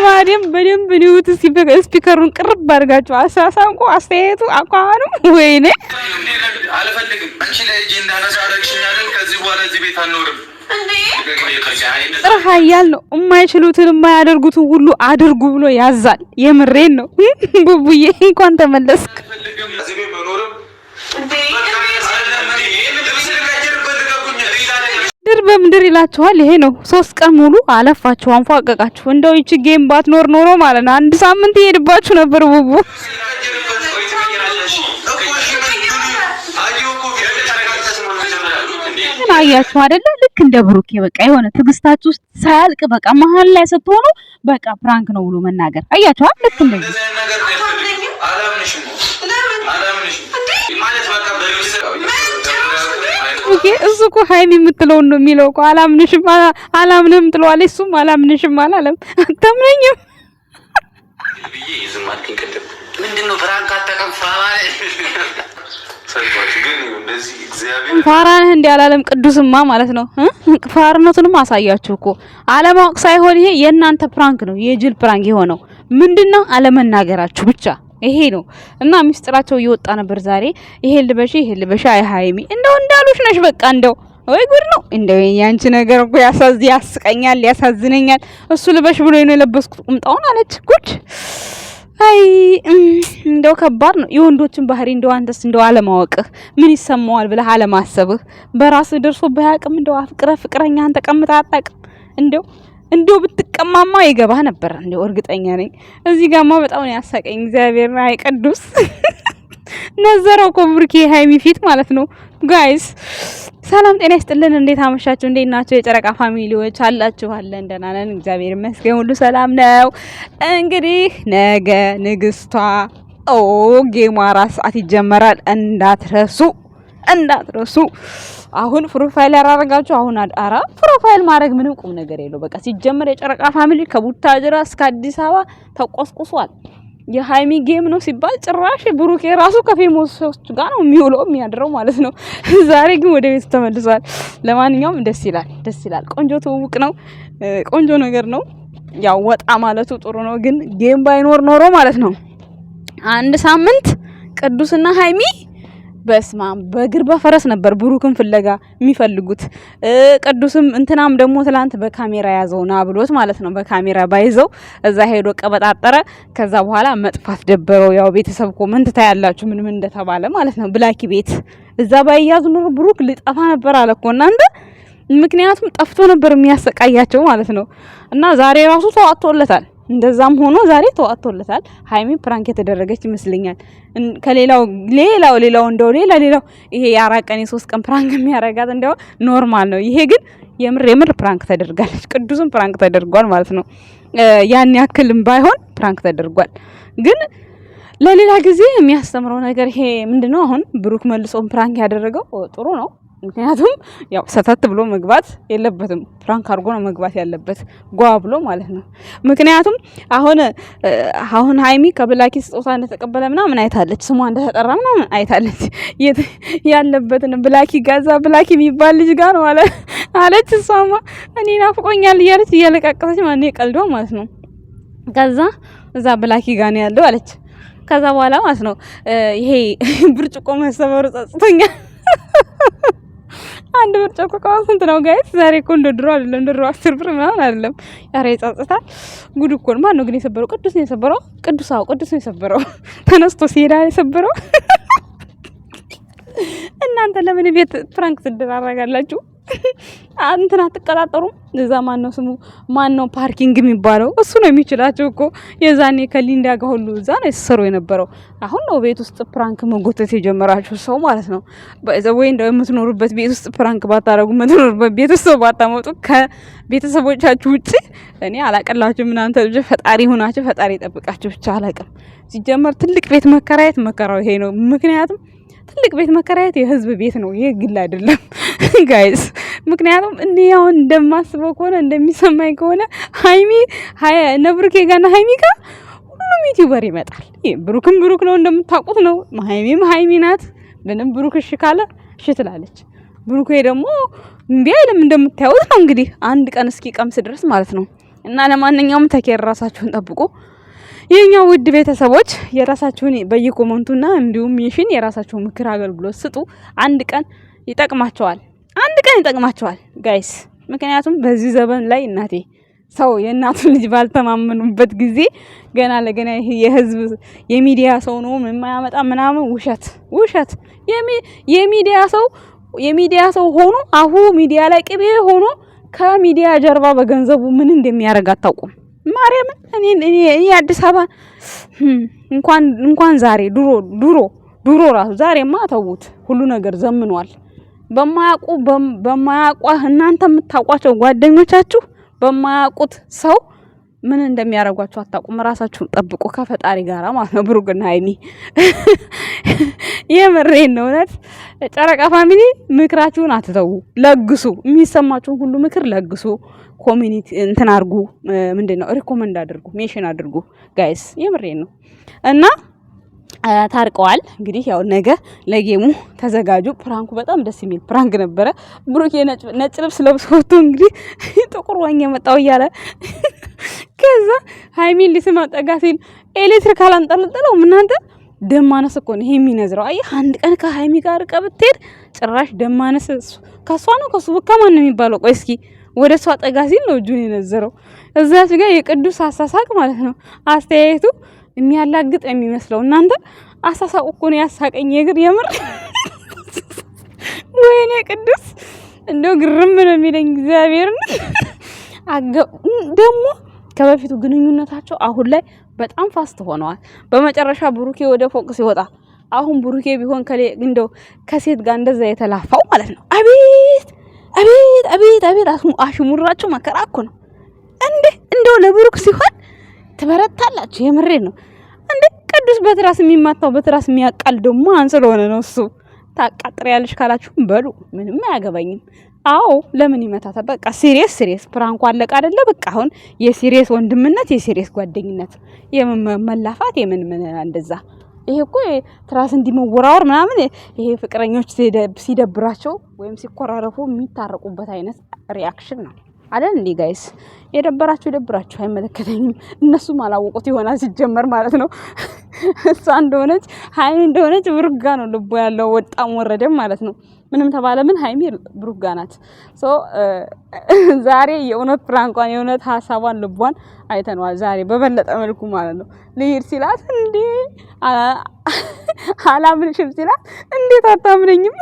ማርያም በደንብ ኒውት ስፒከሩን ቅርብ አድርጋችሁ አሳሳንቁ አስተያየቱ አቋኑ ወይኔ አንቺ ላይ እጄ እንዳነሳ አደረግሽኝ አይደል? ከዚህ በኋላ እዚህ ቤት አንኖርም። ጥርሃያል ነው የማይችሉትን የማያደርጉትን ሁሉ አድርጉ ብሎ ያዛል። የምሬን ነው ቡቡዬ እንኳን ተመለስክ። ድር በምድር ይላችኋል። ይሄ ነው 3 ቀን ሙሉ አለፋችሁ አንፏቀቃችሁ። እንደው ይቺ ጌም ባትኖር ኖሮ ማለት ነው 1 ሳምንት ይሄድባችሁ ነበር ቡቡ። አያችሁ አይደለ? ልክ እንደ ብሩኬ በቃ የሆነ ትግስታችሁ ውስጥ ሳያልቅ በቃ መሀል ላይ ስትሆኑ በቃ ፕራንክ ነው ብሎ መናገር አያችሁ አይደል? ልክ እንደዚህ ኦኬ። እሱ እኮ ሃይሚ የምትለው ነው የሚለው እኮ አላምንም ትለዋለች። እሱም አላምንሽም አላለም። አታምነኝም ምንድነው ፍራንክ አተቀምፋ ማለት ፋራነህ እንደ አላለም ቅዱስማ ማለት ነው። ፋርነቱንም አሳያችሁ እኮ አለማወቅ ሳይሆን ይሄ የእናንተ ፕራንክ ነው፣ የጅል ፕራንክ የሆነው ምንድነው አለመናገራችሁ ብቻ ይሄ ነው። እና ሚስጥራቸው እየወጣ ነበር ዛሬ። ይሄ ልበሽ አይ ሃይሚ እንደው እንዳሉሽ ነሽ በቃ እንደው ወይ ጉድ ነው እንደው ያንቺ ነገር እኮ ያስቀኛል፣ ያሳዝነኛል። እሱ ልበሽ ብሎ ነው የለበስኩት ቁምጣውን አለች። ጉድ አይ እንደው ከባድ ነው የወንዶችን ባህሪ። እንደው አንተስ እንደው አለማወቅህ ምን ይሰማዋል ብለህ አለማሰብህ በራስህ ደርሶብህ አያውቅም? እንደው ፍቅረኛህን ተቀምጠህ አታውቅም? እንደው ብትቀማማ ይገባህ ነበር። እንደው እርግጠኛ ነኝ። እዚህ ጋማ በጣም ነው ያሳቀኝ። እግዚአብሔር አይ ቅዱስ ነዘረው ኮብርኪ ሃይሚ ፊት ማለት ነው። ጋይስ ሰላም ጤና ይስጥልን። እንዴት አመሻችሁ? እንዴት ናችሁ? የጨረቃ ፋሚሊዎች አላችሁ? አለን ደህና ነን እግዚአብሔር ይመስገን፣ ሁሉ ሰላም ነው። እንግዲህ ነገ ንግስቷ ጌሟ 4 ሰዓት ይጀመራል። እንዳትረሱ። አሁን ፕሮፋይል ያራረጋችሁ አሁን ፕሮፋይል ማድረግ ምንም ቁም ነገር የለው። በቃ ሲጀመር የጨረቃ ፋሚሊ ከቡታጅራ እስከ አዲስ አበባ ተቆስቁሷል። የሃይሚ ጌም ነው ሲባል ጭራሽ ብሩኬ ራሱ ከፌሞሶች ጋር ነው የሚውለው የሚያድረው ማለት ነው። ዛሬ ግን ወደ ቤት ተመልሷል። ለማንኛውም ደስ ይላል። ቆንጆ ትውውቅ ነው፣ ቆንጆ ነገር ነው። ያው ወጣ ማለቱ ጥሩ ነው። ግን ጌም ባይኖር ኖሮ ማለት ነው 1 ሳምንት ቅዱስና ሃይሚ በስማም በእግር በፈረስ ነበር ብሩክን ፍለጋ የሚፈልጉት። ቅዱስም እንትናም ደግሞ ትላንት በካሜራ ያዘውና ብሎት ማለት ነው። በካሜራ ባይዘው እዛ ሄዶ ቀበጣጠረ። ከዛ በኋላ መጥፋት ደበረው። ያው ቤተሰብ ኮመንት ታያላችሁ ምን እንደተባለ ማለት ነው። ብላኪ ቤት እዛ ባይያዙ ኑሮ ብሩክ ሊጠፋ ነበር አለኮ እናንተ። ምክንያቱም ጠፍቶ ነበር የሚያሰቃያቸው ማለት ነው። እና ዛሬ ራሱ ተዋጥቶለታል። እንደዛም ሆኖ ዛሬ ተዋጥቶለታል። ሃይሚ ፕራንክ የተደረገች ይመስልኛል። ከሌላው እንደው ሌላው ይሄ ያራቀን 3 ቀን ፕራንክ የሚያረጋት እንደው ኖርማል ነው። ይሄ ግን የምር ፕራንክ ተደርጋለች። ቅዱስም ፕራንክ ተደርጓል ማለት ነው። ያን ያክልም ባይሆን ፕራንክ ተደርጓል። ግን ለሌላ ጊዜ የሚያስተምረው ነገር ይሄ ምንድነው? አሁን ብሩክ መልሶም ፕራንክ ያደረገው ጥሩ ነው። ምክንያቱም ያው ሰተት ብሎ መግባት የለበትም። ፍራንክ አድርጎ ነው መግባት ያለበት፣ ጓ ብሎ ማለት ነው። ምክንያቱም አሁን ሃይሚ ከብላኪ ስጦታ እንደተቀበለ ምናምን አይታለች፣ ስሟ እንደተጠራ ምናምን አይታለች። ያለበትን ብላኪ ጋዛ ብላኪ የሚባል ልጅ ጋር ነው አለች። እሷማ እኔ ናፍቆኛል እያለች እያለቃቀሰች ማለት ነው፣ ቀልዷ ማለት ነው። ከዛ እዛ ብላኪ ጋር ነው ያለው አለች። ከዛ በኋላ ማለት ነው ይሄ ብርጭቆ መሰበሩ ጸጽቶኛል። አንድ ብርጭቆ ስንት ነው ጋይስ? ዛሬ እኮ እንደ ድሮ አይደለም። ድሮ 10 ብር ምናምን አይደለም። ያሬ ጸጽታል። ጉድ እኮ ነው። ማን ነው ግን የሰበረው? ቅዱስ ነው የሰበረው። ቅዱስ ነው የሰበረው። ተነስቶ ሲሄዳ የሰበረው። እናንተ ለምን ቤት ፍራንክ ትደራረጋላችሁ? እንትና አትቀጣጠሩም? እዛ ማን ነው ፓርኪንግ የሚባለው? እሱ ነው የሚችላቸው እኮ። የዛኔ ከሊንዳ ጋር ሁሉ እዛ ነው የተሰሩ የነበረው። አሁን ነው ቤት ውስጥ ፕራንክ መጎተት የጀመራችሁ ሰው ማለት ነው። ወይ እንደው የምትኖሩበት ቤት ውስጥ ፕራንክ ባታረጉ፣ የምትኖሩበት ቤት ውስጥ ባታመጡ ከቤተሰቦቻችሁ ውጪ እኔ አላቀላችሁም። እናንተ ልጅ ፈጣሪ ሆናችሁ ፈጣሪ ይጠብቃችሁ ብቻ። አላቀም ሲጀመር ትልቅ ቤት መከራየት መከራው ይሄ ነው። ምክንያቱም ትልቅ ቤት መከራየት የህዝብ ቤት ነው፣ ይሄ ግል አይደለም ጋይስ። ምክንያቱም እኔ አሁን እንደማስበው ከሆነ እንደሚሰማኝ ከሆነ ነብሩኬ ጋርና ሃይሚ ጋር ሁሉም ዩቲዩበር ይመጣል። ብሩክም ብሩክ ነው እንደምታውቁት ነው። ሃይሚ ናት። ምንም ብሩክ እሺ ካለ እሺ ትላለች። ብሩኬ ደግሞ እምቢ አይልም እንደምታዩት ነው እንግዲህ አንድ ቀን እስኪ ቀምስ ድረስ ማለት ነው። እና ለማንኛውም ተኬር ራሳችሁን ጠብቁ የኛ ውድ ቤተሰቦች። የራሳችሁን በየኮመንቱና እንዲሁም ይሽን የራሳችሁን ምክር አገልግሎት ስጡ። አንድ ቀን ይጠቅማቸዋል ጋይስ። ምክንያቱም በዚህ ዘመን ላይ እናቴ ሰው የእናቱን ልጅ ባልተማመኑበት ጊዜ ገና ለገና ይሄ የህዝብ የሚዲያ ሰው ነው የማያመጣ ምናምን ውሸት የሚዲያ ሰው ሆኖ አሁ ሚዲያ ላይ ቅቤ ሆኖ ከሚዲያ ጀርባ በገንዘቡ ምን እንደሚያደርግ አታውቁም። ማርያምን እኔ አዲስ አበባ እንኳን ዛሬ ድሮ ራሱ ዛሬማ ተውት፣ ሁሉ ነገር ዘምኗል። በማያውቁ እናንተ የምታውቋቸው ጓደኞቻችሁ በማያውቁት ሰው ምን እንደሚያደርጓችሁ አታውቁም። ራሳችሁን ጠብቁ ከፈጣሪ ጋራ ማለት ነው። ብሩክና ሀይሚ የምሬን ነው። እውነት ጨረቃ ፋሚሊ ምክራችሁን አትተው፣ ለግሱ። የሚሰማችሁን ሁሉ ምክር ለግሱ። ኮሚኒቲ እንትን አድርጉ፣ ምንድነው ሪኮመንድ አድርጉ፣ ሜንሽን አድርጉ ጋይስ። የምሬን ነው። እና ታርቀዋል እንግዲህ ያው ነገ ለጌሙ ተዘጋጁ። ፕራንኩ በጣም ደስ የሚል ፕራንክ ነበረ። ብሩክ ነጭ ልብስ ለብሶ ወጥቶ እንግዲህ ጥቁር ዋኝ የመጣው እያለ ከዛ ሀይሚን ሊስማ ጠጋ ሲል ኤሌክትሪክ አላንጠለጠለው። እናንተ ደም ማነስ እኮ ነው ይሄ የሚነዝረው። አየህ አንድ ቀን ከሀይሚ ጋር ብትሄድ ጭራሽ ደም ማነስ ከሷ ነው ከሱ ከማን ነው የሚባለው? ቆይ እስኪ ወደ እሷ ጠጋ ሲል ነው እጁን የነዘረው። እዛች ጋር የቅዱስ አሳሳቅ ማለት ነው አስተያየቱ የሚያላግጥ የሚመስለው። እናንተ አሳሳቁ እኮ ነው ያሳቀኝ። የምር ወይኔ ቅዱስ እንደው ግርም ነው የሚለኝ እግዚአብሔርን። ደግሞ ከበፊቱ ግንኙነታቸው አሁን ላይ በጣም ፋስት ሆነዋል። በመጨረሻ ብሩኬ ወደ ፎቅ ሲወጣ አሁን ብሩኬ ቢሆን እንደው ከሴት ጋር እንደዛ የተላፋው ማለት ነው። አቤት አሽሙራቸው መከራ እኮ ነው እንዴ! እንደው ለብሩክ ሲሆን ትበረታላችሁ። የምሬን ነው እንዴ! ቅዱስ በትራስ የሚማታው በትራስ የሚያቃል ደግሞ አንስለሆነ ነው እሱ። ታቃጥሪያለሽ ካላችሁ በሉ ምንም አያገባኝም። አዎ ለምን ይመታታል? በቃ ሲሪየስ ፕራንኩ አለቀ አይደለ? በቃ አሁን የሲሪየስ ወንድምነት የሲሪየስ ጓደኝነት የመላፋት የምን እንደዛ። ይሄ እኮ ትራስ እንዲመወራወር ምናምን ይሄ ፍቅረኞች ሲደብራቸው ወይም ሲኮራረፉ የሚታረቁበት አይነት ሪአክሽን ነው አይደል እንዴ ጋይስ? የደብራችሁ አይመለከተኝም። እነሱም አላወቁት ይሆናል ሲጀመር ማለት ነው። እሷ እንደሆነች ሀይሚ እንደሆነች ብሩክ ጋ ነው ልቦ ያለው ወጣም ወረደም ማለት ነው። ምንም ተባለ ምን ሀይሚ ብሩክ ጋ ናት። ዛሬ የእውነት ፕራንኳን የእውነት ሀሳቧን ልቧን አይተነዋል ዛሬ በበለጠ መልኩ ማለት ነው። ልሂድ ሲላት እንዴ አላምንሽም ሲላት እንዴት አታምነኝም?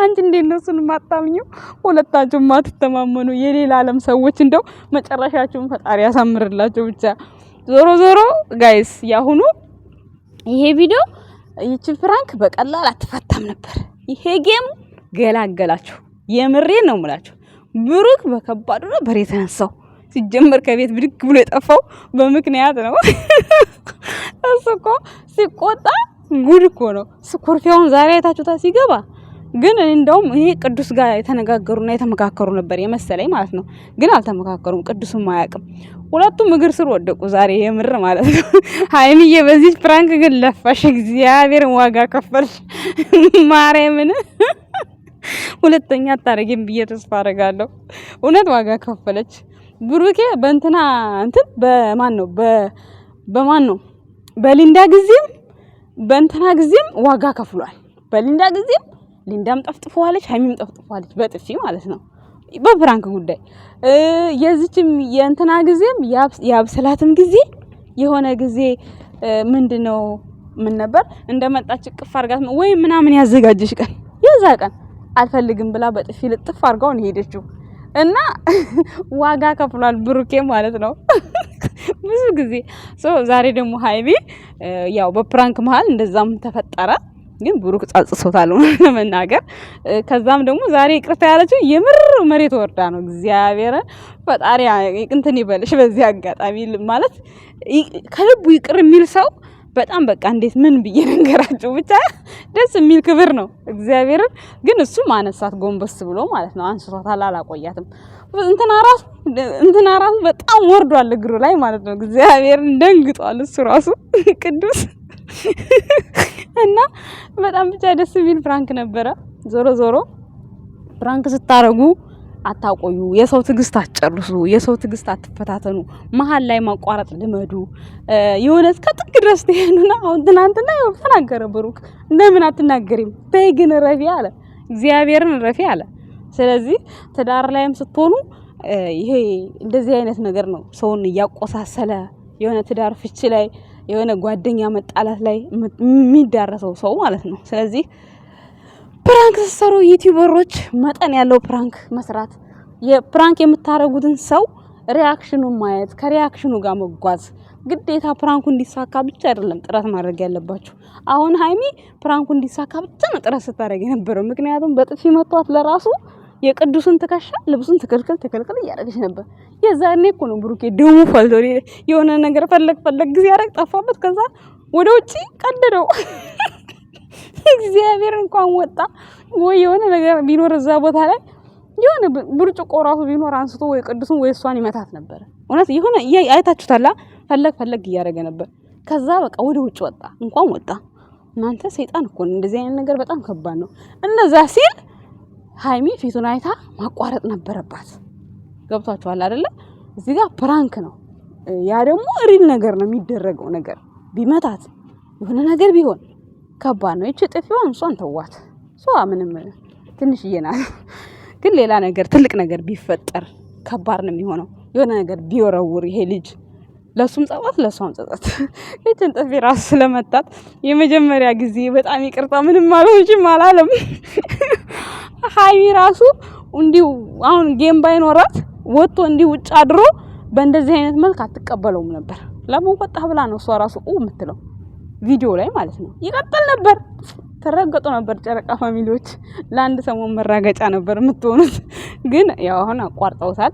አንቺ እንዴት ነው እሱን ማጣምኘው? ሁለታችሁም ማትተማመኑ የሌላ ዓለም ሰዎች እንደው መጨረሻችሁን ፈጣሪ ያሳምርላችሁ። ብቻ ዞሮ ጋይስ ያሁኑ ይሄ ቪዲዮ ይቺ ፍራንክ በቀላል አትፈታም ነበር። ይሄ ጌም ገላገላችሁ። የምሬን ነው የምላችሁ። ብሩክ በከባዱ ነበር የተነሳው። ሲጀመር ከቤት ብድግ ብሎ የጠፋው በምክንያት ነው። እሱ እኮ ሲቆጣ ጉድ እኮ ነው። ስኮርፊያውን ዛሬ አይታችሁታ ሲገባ ግን እንደውም ይሄ ቅዱስ ጋር የተነጋገሩና የተመካከሩ ነበር የመሰለኝ ማለት ነው። ግን አልተመካከሩም። ቅዱስም አያውቅም። ሁለቱም እግር ስር ወደቁ ዛሬ የምር ማለት ነው። ሀይሚዬ በዚህ ፍራንክ ግን ለፋሽ፣ እግዚአብሔርን ዋጋ ከፈልሽ። ማርያምን ሁለተኛ አታረጊም ብዬ ተስፋ አደርጋለሁ። እውነት ዋጋ ከፈለች። ብሩኬ በእንትና እንትን በማን ነው በሊንዳ ጊዜም በእንትና ጊዜም ዋጋ ከፍሏል። በሊንዳ ጊዜም ሊንዳም ጠፍጥፈዋለች፣ ሀይሚም ጠፍጥፈዋለች በጥፊ ማለት ነው በፍራንክ ጉዳይ። የዚችም የእንትና ጊዜም ያብስላትም ጊዜ የሆነ ጊዜ ምንድነው ምን ነበር እንደመጣች ቅፍ አርጋት ወይ ምናምን ያዘጋጀሽ ቀን የዛ ቀን አልፈልግም ብላ በጥፊ ልጥፍ አርጋው ነው ሄደችው። እና ዋጋ ከፍሏል ብሩኬ ማለት ነው ብዙ ጊዜ። ዛሬ ደግሞ ሀይሚ ያው በፕራንክ መሀል እንደዛም ተፈጠረ። ግን ብሩክ ጻጽሶታል ለመናገር። ከዛም ደግሞ ዛሬ ይቅርታ ያለችው የምር መሬት ወርዳ ነው። እግዚአብሔር ፈጣሪ እንትን ይበልሽ። በዚህ አጋጣሚ ማለት ከልቡ ይቅር የሚል ሰው በጣም በቃ እንዴት ምን ብዬ ነገራችሁ፣ ብቻ ደስ የሚል ክብር ነው እግዚአብሔርን። ግን እሱ ማነሳት ጎንበስ ብሎ ማለት ነው አንስቷታል፣ አላቆያትም። እንትና ራሱ በጣም ወርዷል እግሩ ላይ ማለት ነው። እግዚአብሔርን ደንግጧል እሱ ራሱ ቅዱስ እና በጣም ብቻ ደስ የሚል ፍራንክ ነበረ። ዞሮ ፕራንክ ስታረጉ አታቆዩ፣ የሰው ትግስት አትጨርሱ፣ የሰው ትግስት አትፈታተኑ፣ መሀል ላይ ማቋረጥ ልመዱ። የሆነ እስከ ጥግ ድረስ ትሄዱና አሁን ትናንትና ይኸው ተናገረ ብሩክ፣ እንደምን አትናገሪም? ተይ ግን ረፊ አለ፣ እግዚአብሔርን ረፊ አለ። ስለዚህ ትዳር ላይም ስትሆኑ ይሄ እንደዚህ አይነት ነገር ነው ሰውን እያቆሳሰለ የሆነ ትዳር ፍቺ ላይ የሆነ ጓደኛ መጣላት ላይ የሚዳረሰው ሰው ማለት ነው። ስለዚህ ፕራንክ ስትሰሩ ዩቲዩበሮች መጠን ያለው ፕራንክ መስራት፣ የፕራንክ የምታረጉትን ሰው ሪያክሽኑን ማየት፣ ከሪያክሽኑ ጋር መጓዝ። ግዴታ ፕራንኩ እንዲሳካ ብቻ አይደለም ጥረት ማድረግ ያለባችሁ። አሁን ሀይሚ ፕራንኩ እንዲሳካ ብቻ ነው ጥረት ስታደርግ የነበረው። ምክንያቱም በጥፊ መቷት ለራሱ የቅዱስን ትከሻ ልብሱን ትክልክል እያደረገች ነበር። የዛኔ እኮ ነው ብሩኬ ደሙ ፈልቶ የሆነ ነገር ፈለግ ጊዜ ያረግ ጠፋበት። ከዛ ወደ ውጪ ቀደደው። እግዚአብሔር እንኳን ወጣ ወይ የሆነ ነገር ቢኖር እዛ ቦታ ላይ የሆነ ብርጭቆ ራሱ ቢኖር አንስቶ ወይ ቅዱስን ወይ እሷን ይመታት ነበር። እውነት የሆነ አይታችሁታላ። ፈለግ እያደረገ ነበር። ከዛ በቃ ወደ ውጭ ወጣ። እንኳን ወጣ። እናንተ ሰይጣን እኮ ነው። እንደዚህ አይነት ነገር በጣም ከባድ ነው። እንደዛ ሲል ሀይሚ ፊቱን አይታ ማቋረጥ ነበረባት። ገብቷችኋል አይደለ? እዚህ ጋር ፕራንክ ነው፣ ያ ደግሞ ሪል ነገር ነው የሚደረገው ነገር። ቢመታት የሆነ ነገር ቢሆን ከባድ ነው። እቺ ጥፊዋን እንሷን ተዋት። እሷ ምንም ትንሽዬ ናት። ግን ሌላ ነገር ትልቅ ነገር ቢፈጠር ከባድ ነው የሚሆነው። የሆነ ነገር ቢወረውር ይሄ ልጅ ለሱም ጸጸት ለሷም ጸጸት። እቺን ጥፊ ራስ ስለመታት የመጀመሪያ ጊዜ በጣም ይቅርታ ምንም አልሆንሽም አላለም። ሀይሚ ራሱ እንዲሁ አሁን ጌም ባይኖራት ወጥቶ እንዲሁ ውጭ አድሮ በእንደዚህ አይነት መልክ አትቀበለውም ነበር። ለምን ወጣ ብላ ነው እሷ ራሱ የምትለው ቪዲዮ ላይ ማለት ነው። ይቀጥል ነበር፣ ተረገጡ ነበር። ጨረቃ ፋሚሊዎች ለአንድ ሰሞን መራገጫ ነበር የምትሆኑት። ግን ያው አሁን አቋርጠውታል።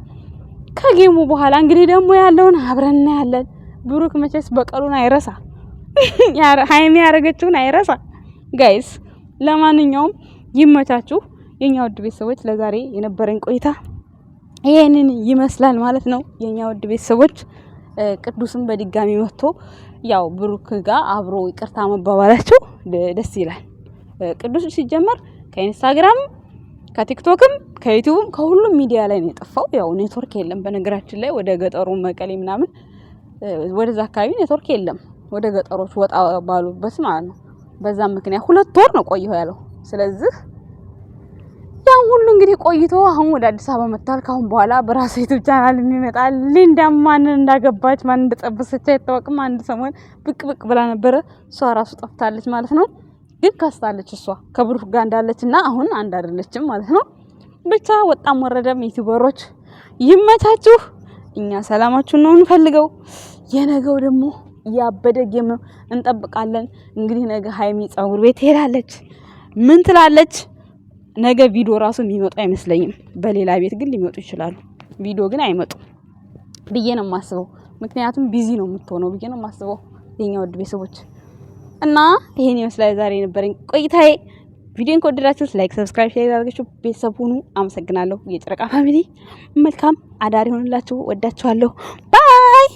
ከጌሙ በኋላ እንግዲህ ደግሞ ያለውን አብረን እናያለን። ብሩክ መቼስ በቀሉን አይረሳ፣ ሀይሚ ያረገችውን አይረሳ። ጋይስ ለማንኛውም ይመቻችሁ የኛ ውድ ቤተሰቦች። ለዛሬ የነበረን ቆይታ ይሄንን ይመስላል ማለት ነው። የኛ ውድ ቤተሰቦች ቅዱስም በድጋሚ መጥቶ ያው ብሩክ ጋር አብሮ ይቅርታ መባባላቸው ደስ ይላል። ቅዱስ ሲጀመር ከኢንስታግራም ከቲክቶክም ከዩቲዩብም ከሁሉም ሚዲያ ላይ ነው የጠፋው። ያው ኔትወርክ የለም በነገራችን ላይ ወደ ገጠሩ መቀሌ ምናምን ወደዛ አካባቢ ኔትወርክ የለም፣ ወደ ገጠሮች ወጣ ባሉበት ማለት ነው። በዛም ምክንያት 2 ወር ነው ቆይቶ ያለው። ስለዚህ ያን ሁሉ እንግዲህ ቆይቶ አሁን ወደ አዲስ አበባ መጣል። ካሁን በኋላ በራሱ ዩቲዩብ ቻናል የሚመጣል። ሊንዳ ማንን እንዳገባች ማን እንደጠበሰች አይታወቅም። አንድ ሰሞን ብቅ ብላ ነበረ። እሷ ራሱ ጠፍታለች ማለት ነው። ግን ከስታለች እሷ ከብሩክ ጋር እንዳለችና አሁን አንድ አይደለችም ማለት ነው። ብቻ ወጣም ወረደም ዩቲዩበሮች ይመቻችሁ። እኛ ሰላማችሁን ነው እንፈልገው። የነገው ደግሞ ያበደ ጌም ነው እንጠብቃለን። እንግዲህ ነገ ሀይሚ ጸጉር ቤት ሄዳለች። ምን ትላለች? ነገ ቪዲዮ ራሱ የሚመጡ አይመስለኝም። በሌላ ቤት ግን ሊመጡ ይችላሉ። ቪዲዮ ግን አይመጡም ብዬ ነው የማስበው። ምክንያቱም ቢዚ ነው የምትሆነው ብዬ ነው የማስበው የኛ ውድ ቤተሰቦች። እና ይሄን ይመስላል ዛሬ የነበረኝ ቆይታዬ። ቪዲዮን ከወደዳችሁት ላይክ፣ ሰብስክራይብ፣ ሼር አድርጋችሁ ቤተሰብ ሁኑ። አመሰግናለሁ። የጨረቃ ፋሚሊ መልካም አዳር ይሆንላችሁ። ወዳችኋለሁ። ባይ